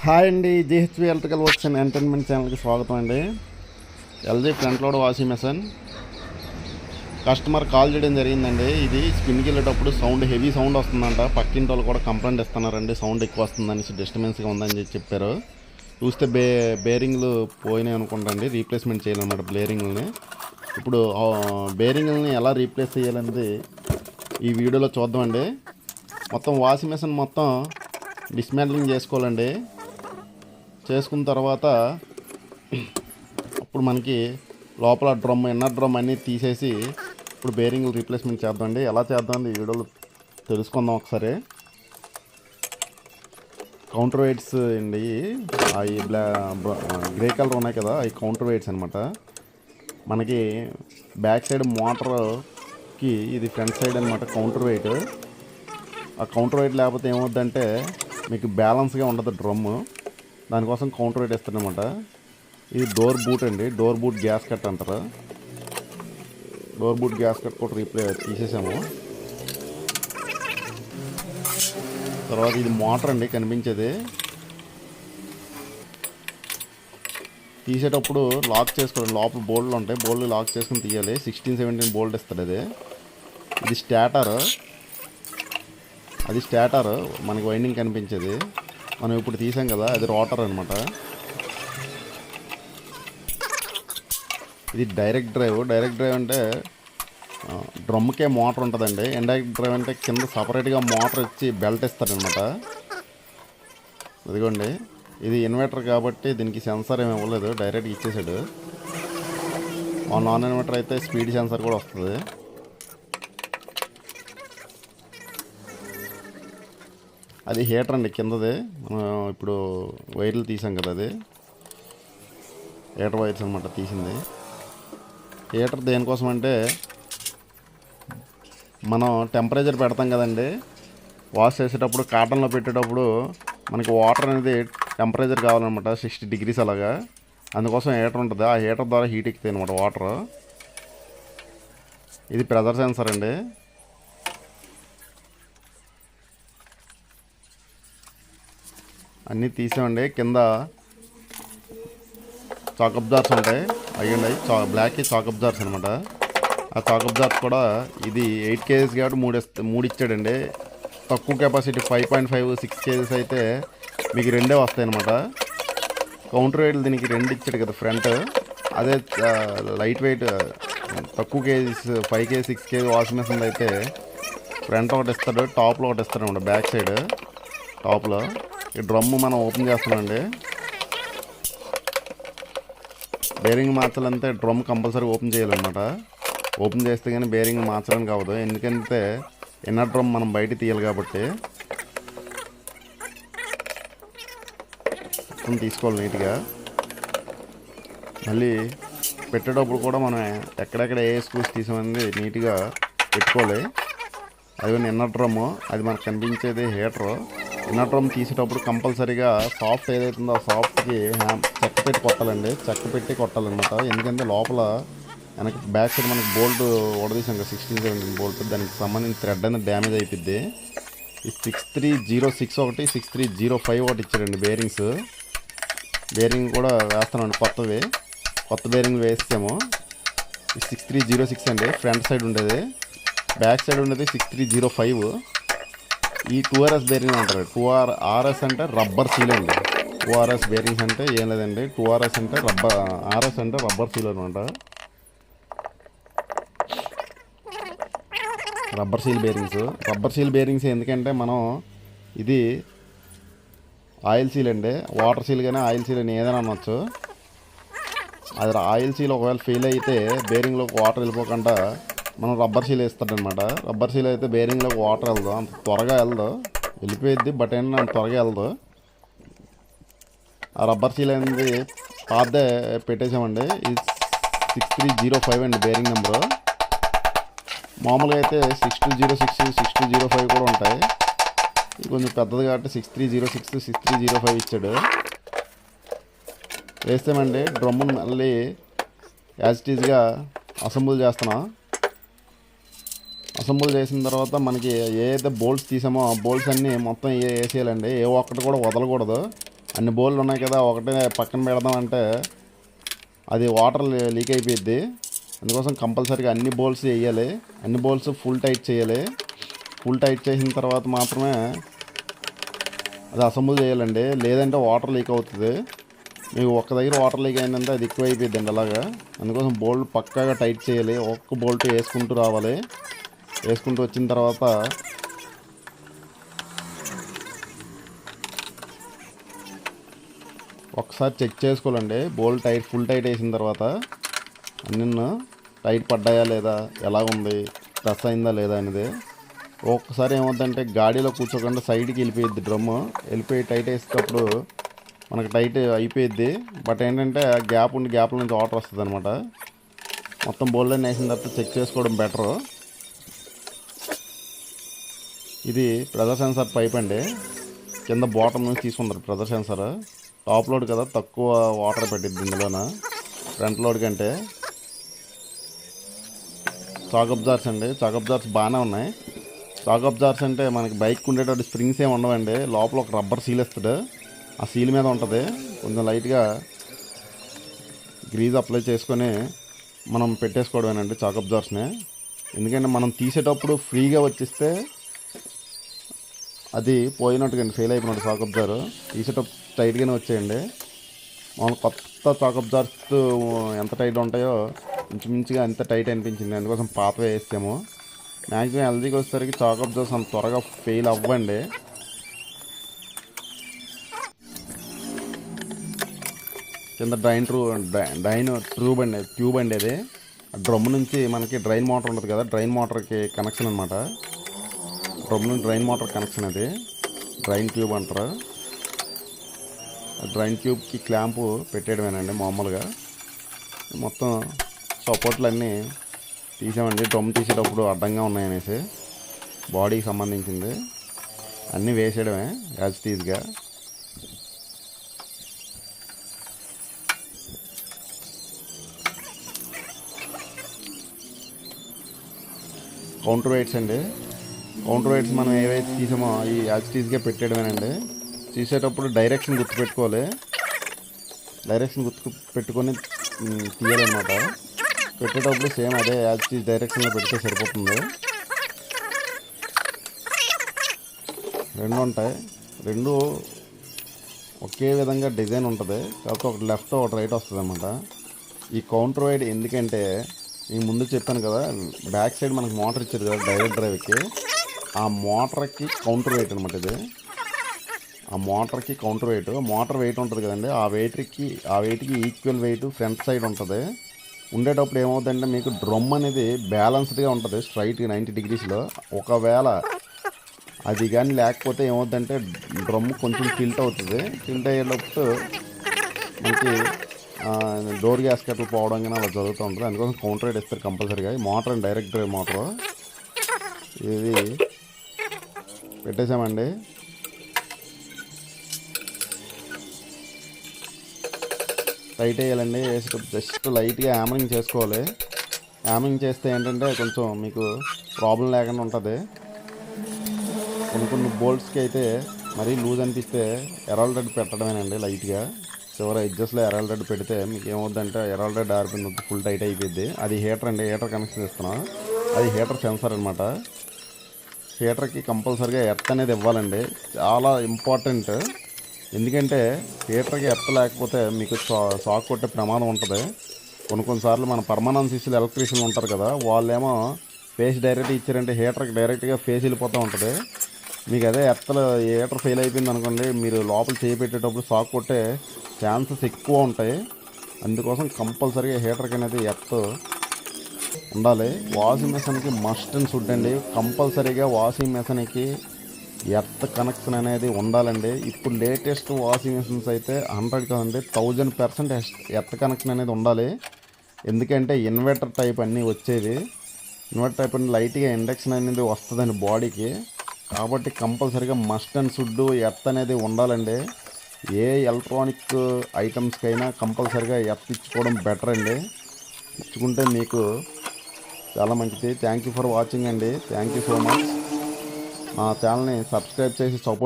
Hi అండి, జిహెచ్వి electrical works and entertainment ఛానల్కి స్వాగతం అండి. LG front load washing machine customer call చేయడం జరిగిందండి. ఇది స్పిన్కి వెళ్ళేటప్పుడు సౌండ్ హెవీ సౌండ్ వస్తుందంట. పక్కింటి వాళ్ళు కూడా కంప్లైంట్ ఇస్తున్నారండి, సౌండ్ ఎక్కువ వస్తుందని, డిస్టర్బెన్స్గా ఉందని చెప్పారు. చూస్తే బేరింగ్లు పోయినాయి అనుకుంటాండి, రీప్లేస్మెంట్ చేయాలన్నమాట బేరింగ్లని. ఇప్పుడు బేరింగ్లని ఎలా రీప్లేస్ చేయాలనేది ఈ వీడియోలో చూద్దామండి. మొత్తం వాషింగ్ మెషిన్ మొత్తం డిస్మాంట్లింగ్ చేసుకోవాలండి. చేసుకున్న తర్వాత అప్పుడు మనకి లోపల డ్రమ్, ఇన్నర్ డ్రమ్ అన్నీ తీసేసి ఇప్పుడు బేరింగ్ రీప్లేస్మెంట్ చేద్దామండి. ఎలా చేద్దామని ఈ వీడియోలో తెలుసుకుందాం ఒకసారి. కౌంటర్ వెయిట్స్ అండి, అవి గ్రే కలర్ ఉన్నాయి కదా, అవి కౌంటర్ వెయిట్స్ అనమాట. మనకి బ్యాక్ సైడ్ మోటార్కి ఇది ఫ్రంట్ సైడ్ అనమాట కౌంటర్ వెయిట్. ఆ కౌంటర్ వెయిట్ లేకపోతే ఏమవుద్దంటే మీకు బ్యాలెన్స్గా ఉండదు డ్రమ్ము. దానికోసం కౌంటర్ వెయిట్ ఇస్తారనమాట. ఇది డోర్ బూట్ అండి, డోర్ బూట్ గ్యాస్ కట్ అంటారు. డోర్ బూట్ గ్యాస్ కట్ కూడా తీసేసాము. తర్వాత ఇది మోటార్ అండి కనిపించేది. తీసేటప్పుడు లాక్ చేసుకోవాలి, లోపల బోల్డ్లు ఉంటాయి, బోల్డ్ లాక్ చేసుకుని తీయాలి. 16-17 బోల్డ్ ఇస్తుంది అది. ఇది స్టార్టర్, అది స్టార్టర్ మనకి వైండింగ్ కనిపించేది. మనం ఇప్పుడు తీసాం కదా, అది రోటర్ అనమాట. ఇది డైరెక్ట్ డ్రైవ్. డైరెక్ట్ డ్రైవ్ అంటే డ్రమ్కే మోటార్ ఉంటుందండి. ఇండైరెక్ట్ డ్రైవ్ అంటే కింద సపరేట్గా మోటార్ ఇచ్చి బెల్ట్ ఇస్తారనమాట. అదిగోండి, ఇది ఇన్వర్టర్ కాబట్టి దీనికి సెన్సార్ ఏమి ఇవ్వలేదు, డైరెక్ట్గా ఇచ్చేసాడు. నాన్ ఇన్వర్టర్ అయితే స్పీడ్ సెన్సార్ కూడా వస్తుంది. అది హీటర్ అండి కిందది. మనం ఇప్పుడు వైర్లు తీసాం కదా, అది హీటర్ వైర్స్ అనమాట తీసింది. హీటర్ దేనికోసం అంటే మనం టెంపరేచర్ పెడతాం కదండి, వాష్ చేసేటప్పుడు కాటన్లో పెట్టేటప్పుడు మనకి వాటర్ అనేది టెంపరేచర్ కావాలన్నమాట, 60 degrees అలాగా. అందుకోసం హీటర్ ఉంటుంది. ఆ హీటర్ ద్వారా హీట్ ఎక్కుతాయి అనమాట వాటర్. ఇది ప్రెజర్ సెన్సర్ అండి. అన్నీ తీసామండి. కింద చాకప్ జార్స్ ఉంటాయి, అయ్యండి బ్లాక్ చాకప్ జార్స్ అనమాట. ఆ చాకప్ జార్స్ కూడా ఇది 8 kgs కాబట్టి మూడు ఇచ్చాడండి. తక్కువ కెపాసిటీ 5.5, 6 kgs అయితే మీకు 2 వస్తాయి అనమాట. కౌంటర్ వెయిట్ దీనికి 2 ఇచ్చాడు కదా ఫ్రంట్. అదే లైట్ వెయిట్ తక్కువ kgs 5 kg 6 kg washing machine అయితే ఫ్రంట్ ఒకటి ఇస్తాడు, టాప్లో ఒకటి ఇస్తాడు అనమాట. బ్యాక్ సైడ్ టాప్లో ఈ డ్రమ్ము మనం ఓపెన్ చేస్తామండి. బేరింగ్ మార్చాలంటే డ్రమ్ కంపల్సరీ ఓపెన్ చేయాలన్నమాట. ఓపెన్ చేస్తే కానీ బేరింగ్ మార్చడానికి అవ్వదు, ఎందుకంటే ఇన్నర్ డ్రమ్ మనం బయట తీయాలి కాబట్టి. తీసుకోవాలి నీట్గా. మళ్ళీ పెట్టేటప్పుడు కూడా మనం ఎక్కడెక్కడ ఏ స్క్రూస్ తీసామని నీట్గా పెట్టుకోవాలి. అది ఇన్నర్ డ్రమ్ము, అది మనకు కనిపించేది హీటరు. ఇన్నర్ డ్రమ్ తీసేటప్పుడు కంపల్సరీగా సాఫ్ట్ ఏదైతుందో ఆ సాఫ్ట్కి చెక్క పెట్టి కొట్టాలండి, చెక్క పెట్టి కొట్టాలన్నమాట. ఎందుకంటే లోపల వెనక బ్యాక్ సైడ్ మనకి బోల్ట్ ఓడదీసాం కదా, 16-17 బోల్ట్, దానికి సంబంధించిన థ్రెడ్ అనేది డ్యామేజ్ అయిపోద్ది. ఈ 6306 ఒకటి, 6305 ఒకటి ఇచ్చాడండి బేరింగ్స్. బేరింగ్ కూడా వేస్తామండి, కొత్త బేరింగ్ వేసాము. ఈ 6306 అండి ఫ్రంట్ సైడ్ ఉండేది. బ్యాక్ సైడ్ ఉండేది 6305. ఈ 2RS బేరింగ్ అంటారు. 2RS అంటే రబ్బర్ సీల్ అండి. 2RS బేరింగ్స్ అంటే ఏం లేదండి, 2RS అంటే RS అంటే రబ్బర్ సీల్ అనమాట. రబ్బర్ సీల్ బేరింగ్స్ ఎందుకంటే మనం ఇది ఆయిల్ సీల్ అండి, వాటర్ సీల్ కానీ ఆయిల్ సీల్ అని ఏదైనా అనొచ్చు. అది ఆయిల్ సీల్ ఒకవేళ ఫెయిల్ అయితే బేరింగ్లోకి వాటర్ వెళ్ళిపోకుండా మనం రబ్బర్ సీల్ వేస్తాడనమాట. రబ్బర్ సీల్ అయితే బేరింగ్లోకి వాటర్ వెళ్దు, అంత త్వరగా వెళ్ళిపోయిద్ది, బట్ ఏంటంటే అంత త్వరగా వెళ్దు. ఆ రబ్బర్ సీల్ అనేది పాతదే పెట్టేసామండి. ఇది 6305 అండి బేరింగ్ నెంబరు. మామూలుగా అయితే 6206, 6205 కూడా ఉంటాయి. ఇది కొంచెం పెద్దది కాబట్టి 6306, 6305 ఇచ్చాడు. వేస్తామండి. డ్రమ్మును మళ్ళీ యాజ్ ఇట్ ఈజ్గా అసెంబుల్ చేస్తున్నాం. అసెంబుల్ చేసిన తర్వాత మనకి ఏదైతే బోల్ట్స్ తీసామో ఆ బోల్ట్స్ అన్నీ మొత్తం వేసేయాలండి. ఏ ఒక్కటి కూడా వదలకూడదు. అన్ని బోళ్ళు ఉన్నాయి కదా, ఒకటే పక్కన పెడదామంటే అది వాటర్ లీక్ అయిపోయిద్ది. అందుకోసం కంపల్సరీగా అన్ని బోల్స్ వేయాలి, అన్ని బోల్స్ ఫుల్ టైట్ చేయాలి. ఫుల్ టైట్ చేసిన తర్వాత మాత్రమే అది అసెంబుల్ చేయాలండి, లేదంటే వాటర్ లీక్ అవుతుంది. మీకు ఒక్క దగ్గర వాటర్ లీక్ అయిందంటే అది ఎక్కువ అయిపోయిందండి అలాగా. అందుకోసం బోల్ట్ పక్కాగా టైట్ చేయాలి, ఒక్క బోల్ట్ వేసుకుంటూ రావాలి. వేసుకుంటూ వచ్చిన తర్వాత ఒకసారి చెక్ చేసుకోవాలండి, బోల్ట్ టైట్ ఫుల్ టైట్ వేసిన తర్వాత అన్నీ టైట్ పడ్డాయా లేదా, ఎలా ఉంది, ప్రెస్ అయిందా లేదా అనేది. ఒక్కసారి ఏమవుతుందంటే గాడిలో కూర్చోకుండా సైడ్కి వెళ్ళిపోయిద్ది డ్రమ్ము, వెళ్ళిపోయి టైట్ వేసేటప్పుడు మనకు టైట్ అయిపోయిద్ది. బట్ ఏంటంటే గ్యాప్ ఉండి గ్యాప్ల నుంచి వాటర్ వస్తుంది అనమాట. మొత్తం బోల్డ్ వేసిన తర్వాత చెక్ చేసుకోవడం బెటరు. ఇది ప్రెజర్ సెన్సార్ పైప్ అండి, కింద బాటమ్ నుంచి తీసుకుంటారు ప్రెజర్ సెన్సార్. టాప్ లోడ్ కదా, తక్కువ వాటర్ పెట్టిద్ది ఇందులోన ఫ్రంట్ లోడ్ కంటే. చాక్ అబ్జార్స్ అండి, చాక్ అబ్జార్స్ బాగానే ఉన్నాయి. చాక్ అబ్జార్స్ అంటే మనకి బైక్ ఉండేటప్పుడు స్ప్రింగ్స్ ఏమి ఉండవండి, లోపల ఒక రబ్బర్ సీల్ ఇస్తాడు, ఆ సీల్ మీద ఉంటుంది. కొంచెం లైట్గా గ్రీజ్ అప్లై చేసుకొని మనం పెట్టేసుకోవడమేనండి చాక్ అబ్జార్స్ని. ఎందుకంటే మనం తీసేటప్పుడు ఫ్రీగా వచ్చేస్తే అది పోయినట్టుగా ఫెయిల్ అయిపోయినట్టు చాక్ అబ్జార్. తీసేటప్పుడు టైట్గానే వచ్చేయండి. మనం కొత్త చాక్ అబ్జార్స్ ఎంత టైట్ ఉంటాయో ఇంచుమించుగా అంత టైట్ అనిపించింది, అందుకోసం పాతవే వేసాము. మ్యాక్సిమం ఎల్జీకి వచ్చేసరికి చాక్ అబ్జార్స్ అంత త్వరగా ఫెయిల్ అవ్వండి. కింద ట్యూబ్ అండి అది. డ్రమ్ నుంచి మనకి డ్రైన్ మోటార్ ఉంటుంది కదా, డ్రైన్ మోటార్కి కనెక్షన్ అనమాట. డ్రమ్ నుంచి డ్రైన్ మోటార్ కనెక్షన్ అది, డ్రైన్ ట్యూబ్ అంటారు. డ్రైన్ ట్యూబ్కి క్లాంపు పెట్టేయడమేనండి మామూలుగా. మొత్తం సపోర్ట్లు అన్నీ తీసామండి, డ్రమ్ తీసేటప్పుడు అడ్డంగా ఉన్నాయనేసి. బాడీకి సంబంధించింది అన్నీ వేసేయడమే యాజ్ టీజ్గా. కౌంటర్ వెయిట్స్ అండి, కౌంటర్ వెయిట్స్ మనం ఏవైతే తీసామో ఈ యాజిటీస్గా పెట్టేయడమేనండి. తీసేటప్పుడు డైరెక్షన్ గుర్తుపెట్టుకోవాలి, డైరెక్షన్ పెట్టుకొని తీయాలన్నమాట. పెట్టేటప్పుడు సేమ్ అదే యాజిటీస్ డైరెక్షన్లో పెడితే సరిపోతుంది. రెండు ఉంటాయి, రెండు ఒకే విధంగా డిజైన్ ఉంటుంది, కాకపోతే ఒకటి లెఫ్ట్ ఒకటి రైట్ వస్తుంది అన్నమాట. ఈ కౌంటర్ వెయిట్ ఎందుకంటే నేను ముందు చెప్పాను కదా, బ్యాక్ సైడ్ మనకు మోటార్ ఇచ్చారు కదా డైరెక్ట్ డ్రైవ్కి, ఆ మోటార్కి కౌంటర్ వెయిట్ అనమాట ఇది. ఆ మోటార్కి కౌంటర్ వెయిట్, మోటార్ వెయిట్ ఉంటుంది కదండి, ఆ వెయిట్కి ఈక్వల్ వెయిట్ ఫ్రంట్ సైడ్ ఉంటుంది. ఉండేటప్పుడు ఏమవుతుందంటే మీకు డ్రమ్ అనేది బ్యాలెన్స్డ్గా ఉంటుంది స్ట్రైట్గా 90 డిగ్రీస్లో. ఒకవేళ అది కానీ లేకపోతే ఏమవుతుందంటే డ్రమ్ కొంచెం టిల్ట్ అవుతుంది. టిల్ట్ అయ్యేటప్పుడు మనకి డోర్ గ్యాస్కెట్లు పోవడం కానీ అలా జరుగుతూ ఉంటుంది. అందుకోసం కౌంటర్ వెయిట్ ఇస్తారు కంపల్సరీగా. ఈ మోటార్ అండి, డైరెక్ట్ డ్రైవ్ మోటార్ ఇది పెట్టేసామండి. టైట్ వేయాలండి, వేసేటప్పుడు జస్ట్ లైట్గా హ్యామరింగ్ చేసుకోవాలి. హ్యామరింగ్ చేస్తే ఏంటంటే కొంచెం మీకు ప్రాబ్లం లేకుండా ఉంటుంది. కొన్ని బోల్ట్స్కి అయితే మరీ లూజ్ అనిపిస్తే ఎరాల్ రెడ్ పెట్టడమేనండి, లైట్గా చివరి ఎడ్జస్ట్లో ఎరాల్ రెడ్ పెడితే మీకు ఏమవుద్దంటే ఎరాల్ రెడ్ ఆరిపోయిన ఫుల్ టైట్ అయిపోయింది. అది హీటర్ అండి, హీటర్ కనెక్షన్ ఇస్తున్నాం, అది హీటర్ సెన్సార్ అనమాట. హీటర్కి కంపల్సరీగా ఎర్త్ అనేది ఇవ్వాలండి, చాలా ఇంపార్టెంట్. ఎందుకంటే హీటర్కి ఎర్త్ లేకపోతే మీకు షాక్ కొట్టే ప్రమాదం ఉంటుంది. కొన్నిసార్లు మన పర్మనెన్స్ ఇష్యూలు ఎలక్ట్రీషియన్లు ఉంటారు కదా, వాళ్ళేమో ఫేస్ డైరెక్ట్ ఇచ్చారంటే హీటర్కి డైరెక్ట్గా ఫేస్ వెళ్ళిపోతూ ఉంటుంది. మీకు అదే హీటర్ ఫెయిల్ అయిపోయింది అనుకోండి, మీరు లోపల చేపెట్టేటప్పుడు షాక్ కొట్టే ఛాన్సెస్ ఎక్కువ ఉంటాయి. అందుకోసం కంపల్సరీగా హీటర్కి అనేది ఎర్త్ ఉండాలి. వాషింగ్ మెషిన్కి మస్ట్ అండ్ షుడ్ అండి, కంపల్సరీగా వాషింగ్ మెషిన్కి ఎర్త్ కనెక్షన్ అనేది ఉండాలండి. ఇప్పుడు లేటెస్ట్ వాషింగ్ మెషిన్స్ అయితే 100 కాదండి 1000% ఎర్త్ కనెక్షన్ అనేది ఉండాలి. ఎందుకంటే ఇన్వర్టర్ టైప్ అన్నీ వచ్చేది, ఇన్వర్టర్ టైప్ అన్ని లైట్గా ఇండక్షన్ అనేది వస్తుందండి బాడీకి. కాబట్టి కంపల్సరీగా మస్ట్ అండ్ షుడ్ ఎర్త్ అనేది ఉండాలండి. ఏ ఎలక్ట్రానిక్ ఐటమ్స్కైనా కంపల్సరీగా ఎర్త్ ఇచ్చుకోవడం బెటర్ అండి, ఇచ్చుకుంటే మీకు చాలా మంచిది. థ్యాంక్ యూ ఫర్ వాచింగ్ అండి, థ్యాంక్ యూ సో మచ్. మా ఛానల్ని సబ్స్క్రైబ్ చేసి సపోర్ట్